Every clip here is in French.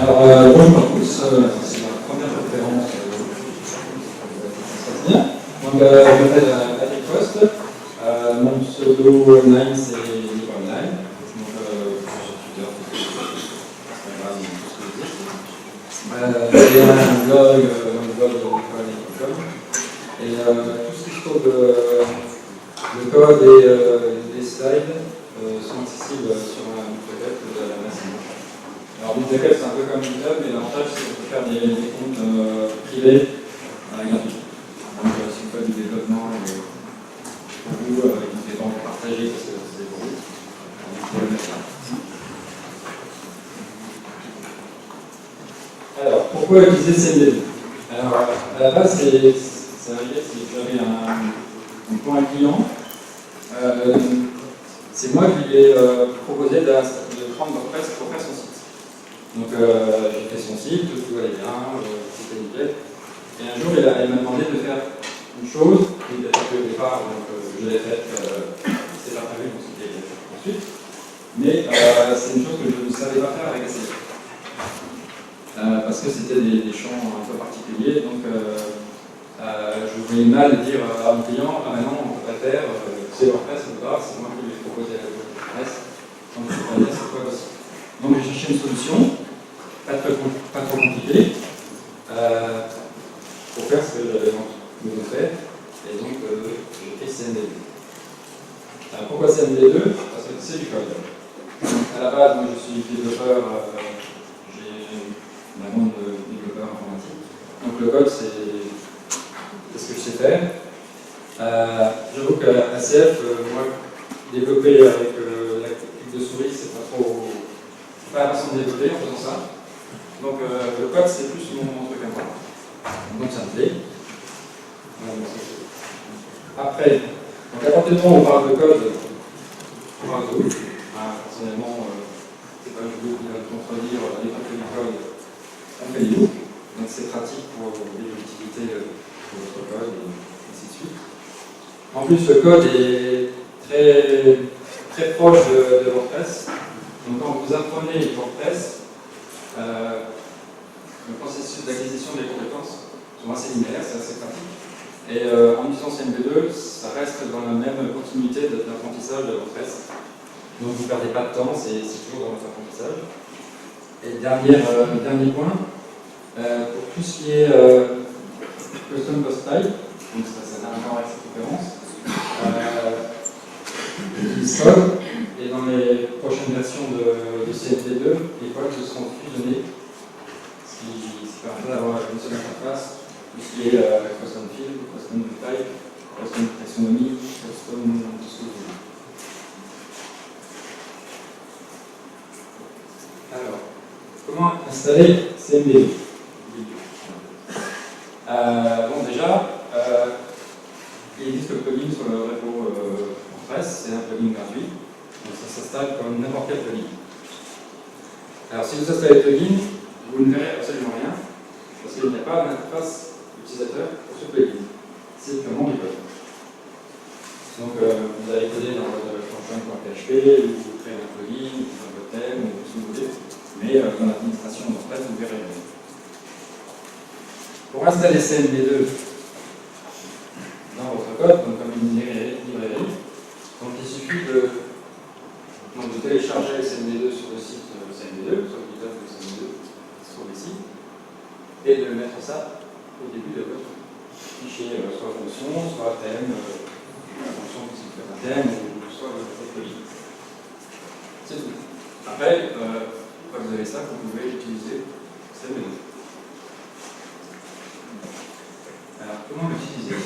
Bonjour à tous, c'est ma première conférence. Bien. Donc, je m'appelle Patrick Post, mon pseudo online c'est Libre Online. Donc, je suis tuteur de Instagram, tout ce qui existe. J'ai un blog l'école.com. Et tout ce qui se trouve le code et les slides sont accessibles sur un bibliothèque de la Massimo. Alors, bibliothèque, c'est un peu comme GitHub, mais l'avantage, c'est qu'on peut faire des comptes privés gratuits. Donc, si vous faites du développement pour vous, n'hésitez pas à en partager parce que c'est pour vous. Vous pouvez le mettre là. Alors, pourquoi utiliser CMDB? Alors, à la base, c'est arrivé si j'avais un point client. C'est moi qui lui ai proposé de prendre WordPress pour faire son site. Donc j'ai fait son site, tout allait bien, c'était nickel. Et un jour, elle m'a demandé de faire une chose qui n'était pas prévue au départ, donc je l'ai faite, c'était pas prévu, donc c'était ensuite. Mais c'est une chose que je ne savais pas faire avec ACF. Parce que c'était des champs un peu particuliers, donc je voulais mal dire à mon client, ah maintenant on ne peut pas faire, c'est WordPress ou pas, c'est moi qui lui ai proposé la WordPress, donc je ne sais pas dire c'est quoi aussi. Donc j'ai cherché une solution, pas trop compliquée, pour faire ce que j'avais besoin de faire, et donc j'ai fait CMD2. Pourquoi CMD2? Parce que c'est du code. Donc, à la base, moi je suis développeur, j'ai un monde de développeur informatique, donc le code c'est ce que je sais faire. J'avoue qu'à ACF, moi, développer avec la clique de souris, c'est pas la façon de développer en faisant ça. Donc le code, c'est plus mon truc à moi. Donc ça me plaît. Après, donc à partir du moment où on parle de code, on parle de ouf. Personnellement, c'est pas le jeu qui va contredire les codes du code, on fait des loops. Donc c'est pratique pour l'utilité de votre code et ainsi de suite. En plus, le code est très proche de WordPress. Donc quand vous apprenez WordPress, le processus d'acquisition des compétences sont assez linéaires, c'est assez pratique. Et en utilisant CMD2, ça reste dans la même continuité d'apprentissage de WordPress. Donc vous ne perdez pas de temps, c'est toujours dans votre apprentissage. Et dernier point, pour tout ce qui est custom post type, donc ça n'a rien à voir avec cette conférence, Xcode, et dans les prochaines versions de CMD2, les codes seront fusionnés, ce qui permettra d'avoir une seule interface, tout ce qui est custom field, custom type, custom taxonomy, custom tout ce que vous voulez. Alors, comment installer CMD2? Bon, déjà, il existe le plugin sur le repo WordPress, c'est un plugin gratuit, donc ça s'installe comme n'importe quel plugin. Alors, si vous installez le plugin, vous ne verrez absolument rien, parce qu'il n'y a pas d'interface utilisateur pour ce plugin. C'est purement du code. Donc, vous allez coder dans votre function.php, ou vous créez un plugin, ou un votre thème, ou ce que vous voulez, mais dans l'administration WordPress, vous ne verrez rien. Pour installer CMD2 dans votre code, donc comme une librairie, donc il suffit de télécharger CMD2 sur le site CMD2, sur le GitHub de CMD2, qui se trouve ici, et de mettre ça au début de votre fichier, soit fonction, soit thème, la fonction qui fait un thème, ou soit votre plugin. C'est tout. Après, une fois que vous avez ça, vous pouvez utiliser CMD2. Alors, comment l'utiliser?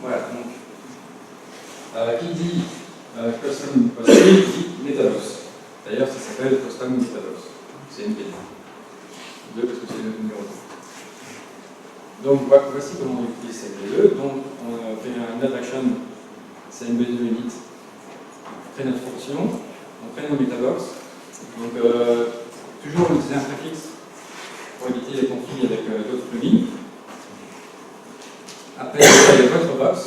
Voilà, donc, qui dit custom post dit Metabox. D'ailleurs, ça s'appelle custom Metabox. C'est une pièce. 2 parce que c'est le numéro 2. Donc, voici comment on utilise CMD2. Donc, on fait un add action CMD2 init, on crée notre fonction. On crée nos metabox. Donc, toujours utiliser un préfixe pour éviter les conflits avec d'autres plugins. Après, vous avez votre box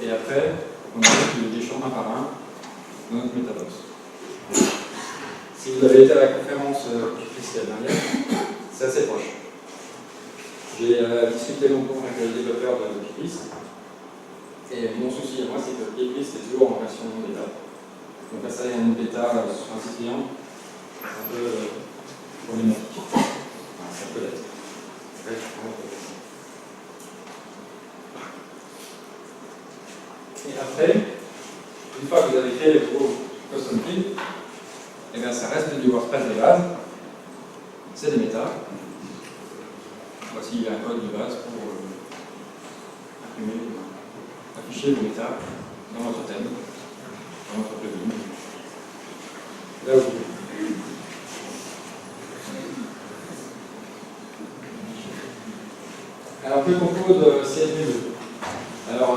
et après, on a des champs un par un dans notre métabox. Si vous avez été à la conférence Christiane dernière, c'est assez proche. J'ai discuté longtemps avec les développeurs de Pipris, et mon souci à moi, c'est que Pipris est toujours en version bêta. Donc là, ça y a une bêta sur un site client, c'est un peu problématique. Enfin, ça peut l'être. Et après, une fois que vous avez créé vos custom fields, eh bien, ça reste du WordPress de base, c'est des méta. Voici un code de base pour afficher le méta dans votre thème, dans votre plugin. Là où vous voulez. Alors, que compose CMV2? Alors,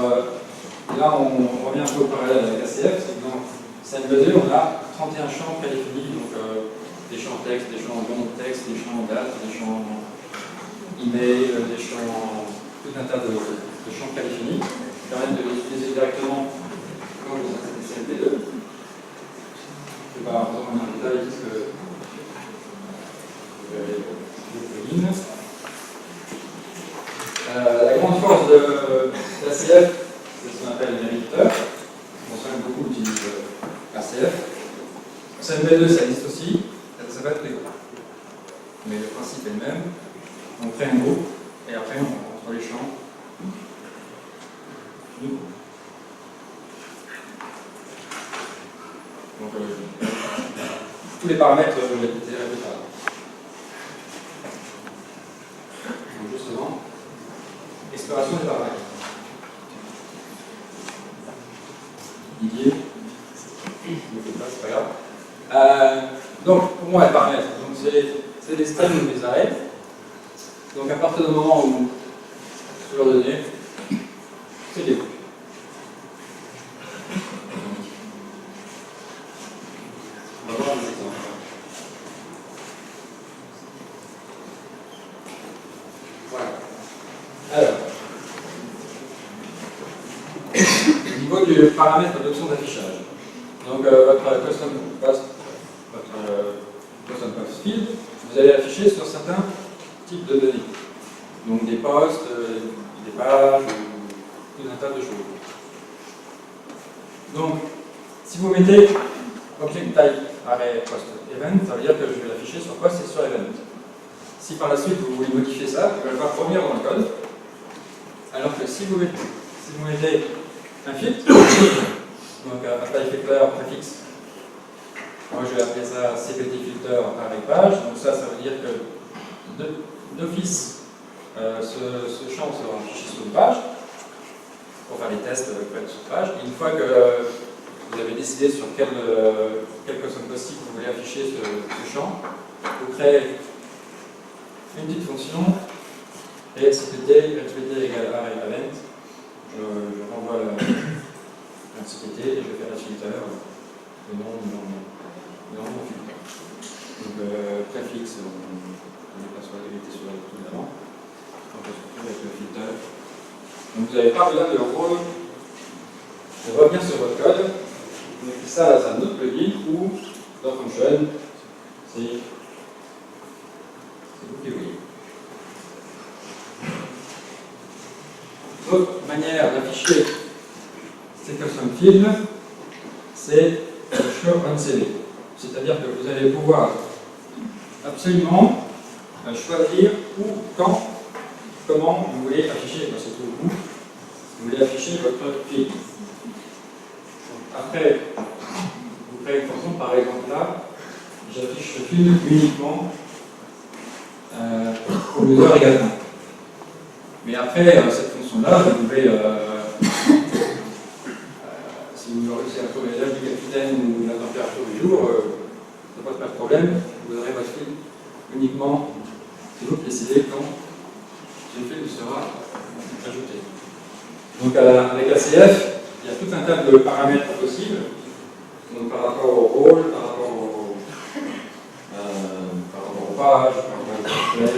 là, on revient un peu au parallèle avec ACF. Dans CMV2, on a 31 champs prédéfinis, donc des champs texte, des champs long texte, des champs date, des champs email, des champs, tout un tas de champs prédéfinis qui permettent de les utiliser directement quand vous installez CMV2. Je ne vais pas rentrer en détail parce que vous avez le plugin. La grande force de l'ACF, c'est ce qu'on appelle les éditeurs. On sait que beaucoup utilisent ACF. CMV2, ça existe aussi, ça s'appelle Lego. Mais le principe est le même. On crée un groupe et après on rentre les champs. Donc, tous les paramètres de l'identité répétable. Donc, justement, exploration des paramètres. Didier, c'est pas grave. Donc, pour moi, les paramètres, c'est des strings ou des arrêts. Donc, à partir du moment où, sur la donnée, c'est des boucles. On va voir des exemples. Voilà. Alors, au niveau du paramètre d'option d'affichage, donc votre custom post field, vous allez afficher sur certains types de données. Donc des posts, des pages, tout un tas de choses. Donc, si vous mettez object type array post event, ça veut dire que je vais l'afficher sur post et sur event. Si par la suite vous voulez modifier ça, il va le voir revenir dans le code. Alors que si vous mettez un filtre, donc apply filter préfixe, moi je vais appeler ça cpt filter array page, donc ça veut dire que d'office ce champ sera affiché sur une page pour faire les tests sur page. Et une fois que vous avez décidé sur quel custom post type vous voulez afficher ce champ, vous créez une petite fonction et cpt égale array event. Je renvoie un cpt et je fais la filter le nom de mon filtre. Donc préfixe, on n'est pas sur la vérité sur tout d'avant. On peut se retrouver avec le filter. Donc vous n'avez pas besoin de revenir sur votre code. Vous mettez ça dans un autre plugin ou dans Function. C'est vous qui voyez. L'autre manière d'afficher ces custom fields, c'est show on CV. C'est-à-dire que vous allez pouvoir absolument choisir où, quand, comment vous voulez afficher, surtout où, vous voulez afficher votre field. Après, vous créez une fonction, par exemple là, j'affiche le field uniquement au user également. Mais après, cette fonction-là, vous pouvez, si vous réussissez à trouver l'âge du capitaine ou la température du jour, ça ne pose pas de problème, vous aurez votre field uniquement, c'est vous qui décidez quand ce field sera ajouté. Donc avec ACF, il y a tout un tas de paramètres possibles, donc par rapport au rôle, par rapport aux pages, par rapport au template,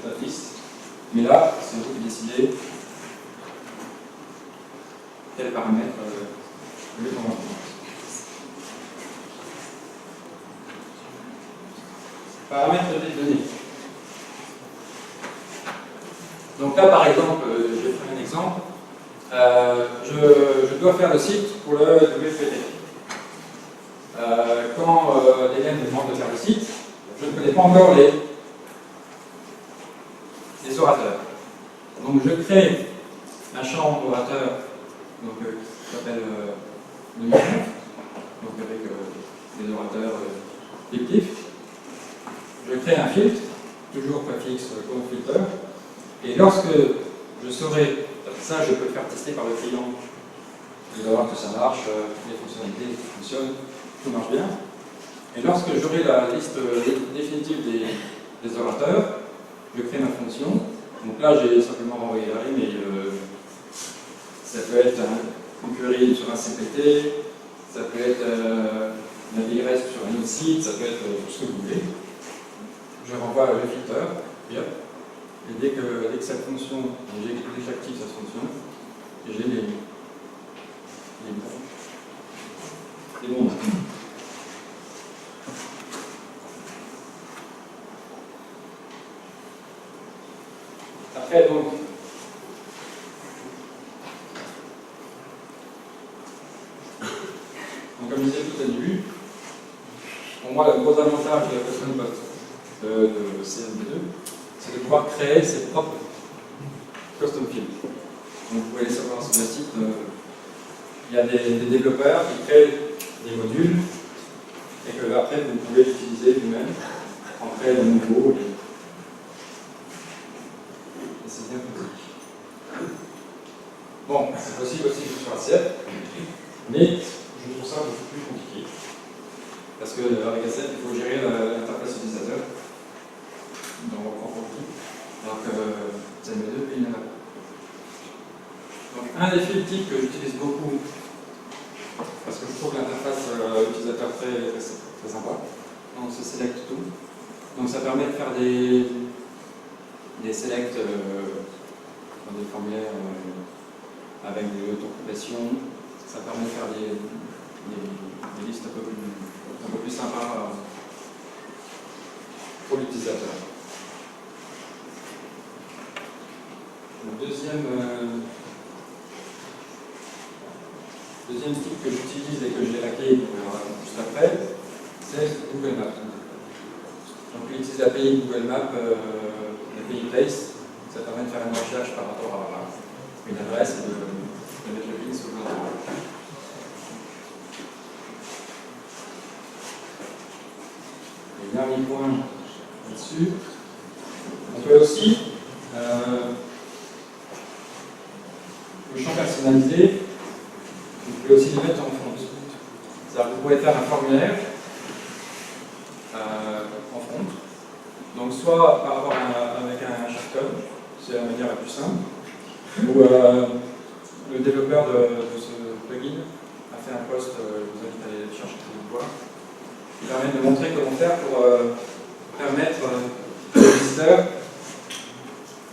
la liste. Mais là, c'est vous qui décidez quels paramètres je vais prendre en compte. Paramètres des données. Donc là, par exemple, je vais faire un exemple. Je dois faire le site pour le WPT. Quand l'élève me demande de faire le site, je ne connais pas encore les orateurs. Donc je crée un champ orateur qui s'appelle le micro, donc avec des orateurs fictifs. Je crée un filtre, toujours préfixe comme filter, et lorsque je saurai, ça je peux le faire tester par le client, je vais voir que ça marche, les fonctionnalités fonctionnent, tout marche bien. Et lorsque j'aurai la liste définitive des orateurs, je crée ma fonction. Donc là, j'ai simplement renvoyé l'arrêt, mais ça peut être une query sur un CPT, ça peut être naviguer sur un autre site, ça peut être tout ce que vous voulez. Je renvoie le filter, et hop. Et dès que cette fonction, dès que j'active cette fonction, j'ai les bons. Après, donc, comme je disais tout au début, pour moi, le gros avantage de la custom bot de CMD2, c'est de pouvoir créer ses propres custom fields. Donc, vous pouvez les savoir sur le site, il y a des développeurs qui créent des modules et que après, vous pouvez l'utiliser vous-même, en créer de nouveaux. C'est bien pratique. Bon, c'est possible aussi sur A7, mais je trouve ça beaucoup plus compliqué. Parce qu'avec A7, il faut gérer l'interface utilisateur dans votre propre outil, alors que CMD2, il n'y en a pas. Donc, un des fils types que j'utilise beaucoup, parce que je trouve l'interface utilisateur très sympa, donc c'est Select Tout. Donc ça permet de faire des selects dans des formulaires avec des autocomplétions. Ça permet de faire des listes un peu plus sympas pour l'utilisateur. Le deuxième type que j'utilise et que j'ai hacké juste après, c'est Google Maps. Donc il utilise l'API Google Maps, l'API Place, ça permet de faire une recherche par rapport à une adresse et de mettre le lien sur l'endroit. Le dernier point là-dessus, on peut aussi le champ personnalisé, vous pouvez aussi le mettre en front. C'est-à-dire que vous pouvez faire un formulaire en front. Donc soit par rapport avec un shortcode, c'est la manière la plus simple, ou le développeur de ce plugin a fait un post, je vous invite à aller le chercher pour le voir, qui permet de montrer comment faire pour permettre au visiteur,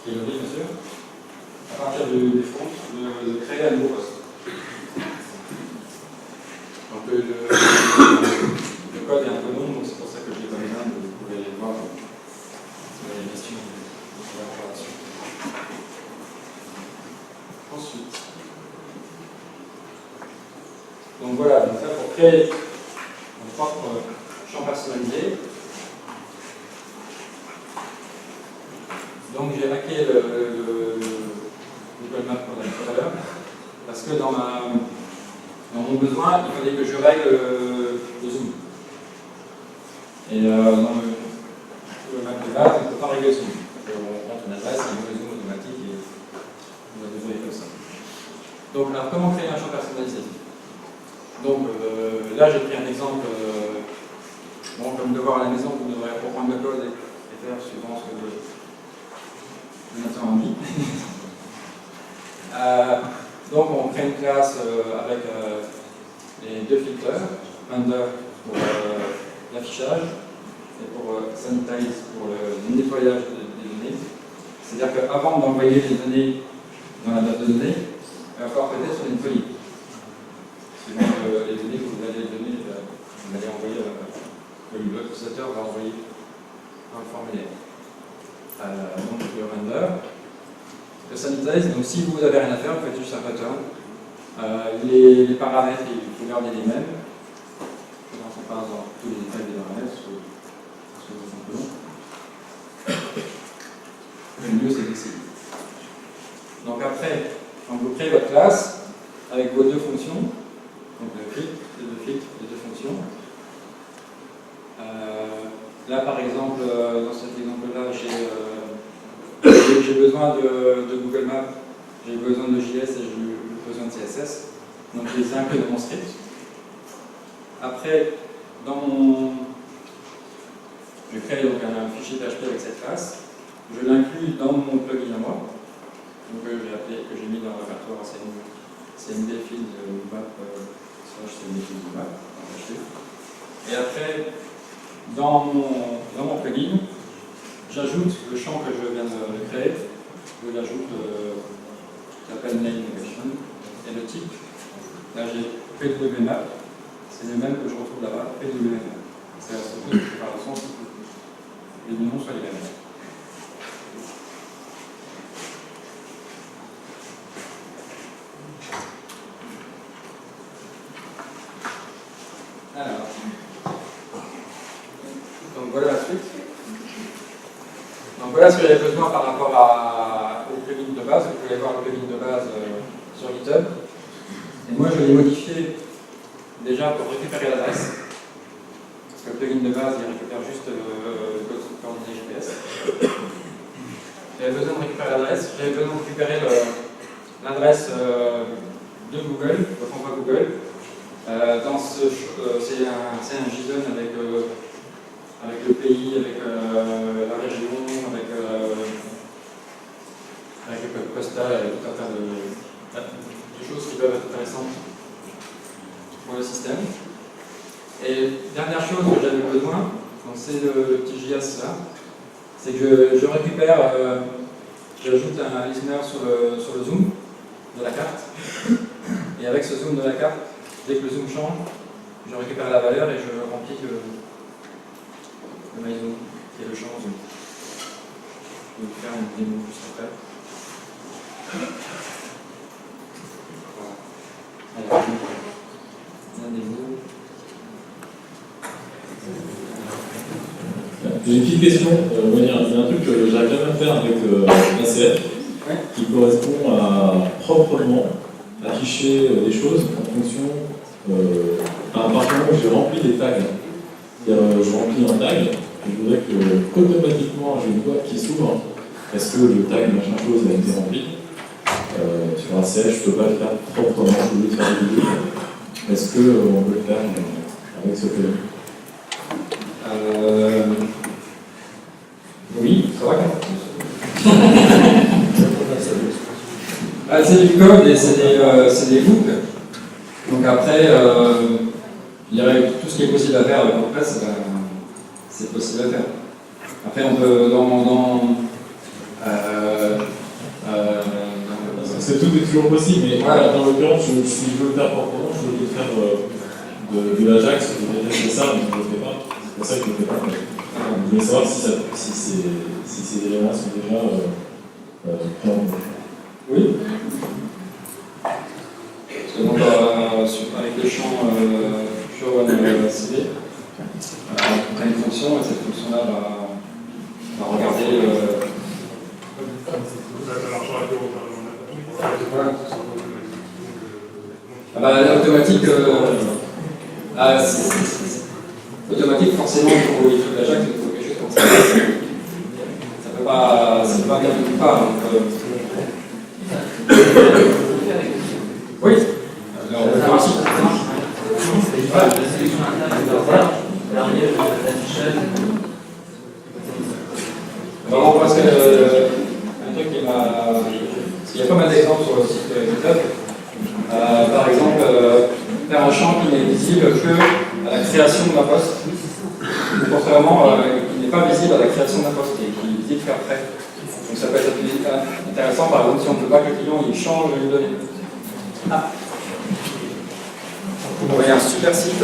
qui est le bien sûr, à partir des fronts, de créer un nouveau post. Donc le code est un peu long, donc c'est pour ça que je l'ai pas mis là, vous pouvez aller voir si vous avez des questions sur la préparation. Ensuite, donc voilà, donc là pour créer mon propre champ personnalisé, donc j'ai hacké le Google Maps qu'on a vu tout à l'heure, parce que dans mon besoin, il fallait que je règle le zoom. Et dans le Google Maps de base, on ne peut pas régler le zoom. On rentre une adresse, il y a le zoom automatique et on a besoin comme ça. Donc, alors, comment créer un champ personnalisé? Donc, là, j'ai pris un exemple. Bon, comme devoir à la maison, vous devrez reprendre le code et faire suivant ce que vous avez envie. Donc, on crée une classe avec les deux filters, under pour l'affichage et pour sanitize pour le nettoyage des données. C'est-à-dire qu'avant d'envoyer les données dans la base de données, et encore peut-être sur une feuille. Suivant les données que vous allez donner, vous allez envoyer, l'utilisateur va envoyer un formulaire. Donc le render, le sanitize, donc si vous avez rien à faire, vous faites juste un pattern. Les paramètres, il faut garder les mêmes. Je ne rentre pas dans tous les détails des paramètres, parce que c'est un peu long. Le mieux, c'est d'essayer. Donc après, vous créez votre classe avec vos deux fonctions, donc le filtre, les deux fonctions. Là, par exemple, dans cet exemple-là, j'ai besoin de Google Maps, j'ai besoin de JS et j'ai besoin de CSS. Donc, je les ai inclus dans mon script. Après, je crée donc un fichier PHP avec cette classe. Je l'inclus dans mon plugin à moi, donc que j'ai mis dans le répertoire CMD field map /CMD field map. Et après, dans mon plugin, j'ajoute le champ que je viens de créer. Je l'ajoute qui s'appelle name navigation et le type. Là, j'ai PWMap. C'est le même que je retrouve là-bas, PWMap. C'est la structure de séparation, les deux noms soient les mêmes. Alors, donc voilà la suite. Donc voilà ce que j'avais besoin par rapport au plugin de base. Vous pouvez voir le plugin de base sur GitHub. Et moi je l'ai modifié déjà pour récupérer l'adresse. Parce que le plugin de base il récupère juste le code coordonnées GPS. J'avais besoin de récupérer l'adresse. J'avais besoin de récupérer l'adresse de Google, votre envoi Google. C'est un JSON avec le pays, avec la région, avec le code postal, avec tout un tas de choses qui peuvent être intéressantes pour le système. Et dernière chose que j'avais besoin, c'est le petit JS là, c'est que je récupère, j'ajoute un listener sur le zoom de la carte, et avec ce zoom de la carte, dès que le zoom change, je récupère la valeur et je remplis le MyZoom, qui est le champ zoom. Je vais vous faire une démo juste après. Voilà. Alors, la démo. J'ai une petite question. Il y a un truc que j'arrive jamais à faire avec ACF qui correspond à proprement afficher des choses en fonction. À partir du moment où j'ai rempli des tags, c'est-à-dire je remplis un tag, et je voudrais que automatiquement j'ai une boîte qui s'ouvre. Est-ce que le tag machin chose a été rempli? Sur ACF, je ne peux pas le faire proprement, je peux le faire des vidéos. Est-ce qu'on peut le faire avec ce plugin? Oui, ça va quand même. C'est du code et c'est des hooks. Donc après, il y aurait tout ce qui est possible à faire avec WordPress, c'est possible à faire. Après, on peut tout est toujours possible, mais voilà, dans l'occurrence, si je veux le faire proprement, je veux le faire de l'Ajax, je voudrais tester ça, mais je ne le fais pas. C'est pour ça que je ne le fais pas. Je voulais savoir si ces éléments sont déjà pris en compte. Oui. Parce que donc, avec le champ show_cd, on a une fonction et cette fonction-là va regarder automatique. Automatique, forcément, il faut l'Ajax, il faut quelque chose comme ça. Ça peut pas venir de nulle part. Oui. Alors, on peut faire aussi. Non, parce que un truc qui m'a. Il y a pas mal d'exemples sur le site GitHub. Par exemple, faire un champ qui n'est visible que à la création de ma poste, contrairement qui n'est pas visible à la création d'un poste et qui est visible qu'après. Donc ça peut être intéressant, par exemple, si on ne veut pas que le client il change une donnée. Ah. Vous voyez un super site.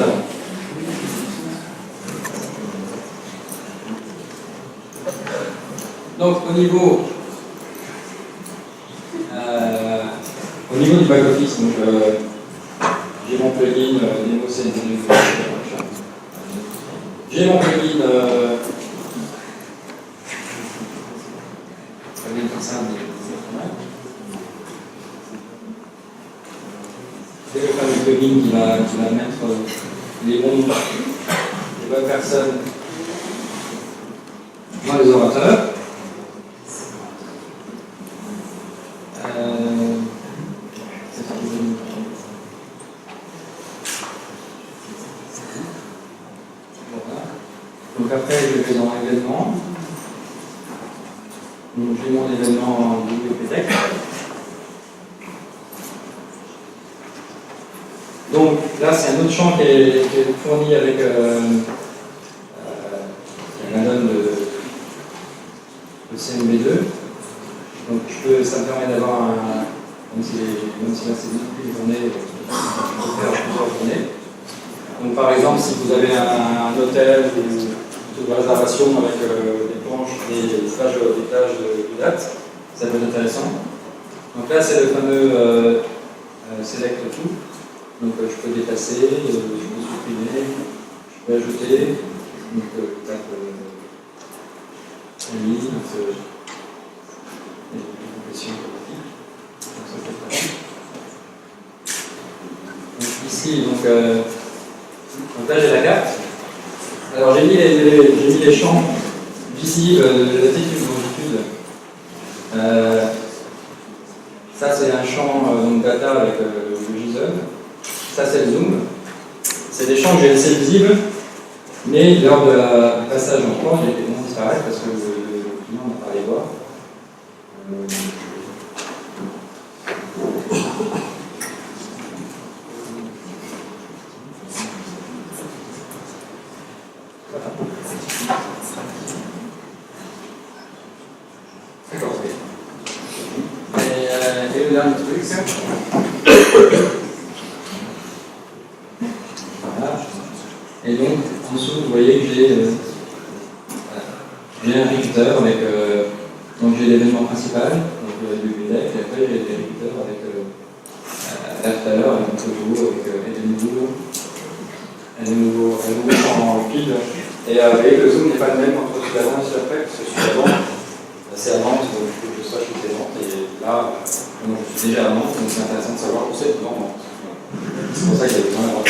Donc au niveau du back-office, j'ai mon plugin Nemo CNC. J'ai mon plugin c'est le fameux plugin qui va mettre les bonnes personnes dans les orateurs. Donc après, je vais dans l'événement. Donc j'ai mon événement en bibliothéque. Donc là, c'est un autre champ qui est fourni avec un add-on de CMB2. Donc ça me permet d'avoir même si là c'est une journée, je peux faire plusieurs journées. Donc par exemple, si vous avez un hôtel ou de réservation avec des planches, des plages de date, ça peut être intéressant. Donc là, c'est le fameux select tout. Donc je peux déplacer, je peux supprimer, je peux ajouter. Donc tape une ligne, une compression automatique. Donc ça peut être pratique. Donc ici, donc là j'ai la carte. Alors j'ai mis les champs visibles de latitude et longitude. Ça c'est un champ data avec le JSON. Ça c'est le zoom. C'est des champs que j'ai laissés visibles, mais lors du passage en cours, j'ai vont disparaître parce que le client n'a pas les voir. D'accord, ok. Et le dernier truc, voilà. Et donc, en dessous, vous voyez que j'ai un répéteur avec. Donc j'ai l'événement principal, donc du bibliothèque, et après j'ai des répéteurs avec l'after, avec un peu et de nouveau en pile. Et vous voyez que le zoom n'est pas le même entre celui d'avant et celui d'après, parce que celui d'avant, c'est à Nantes, donc il faut que je sache où c'est Nantes. Et là, je suis déjà à Nantes, donc c'est intéressant de savoir où c'est dans Nantes. C'est pour ça qu'il y a besoin d'avoir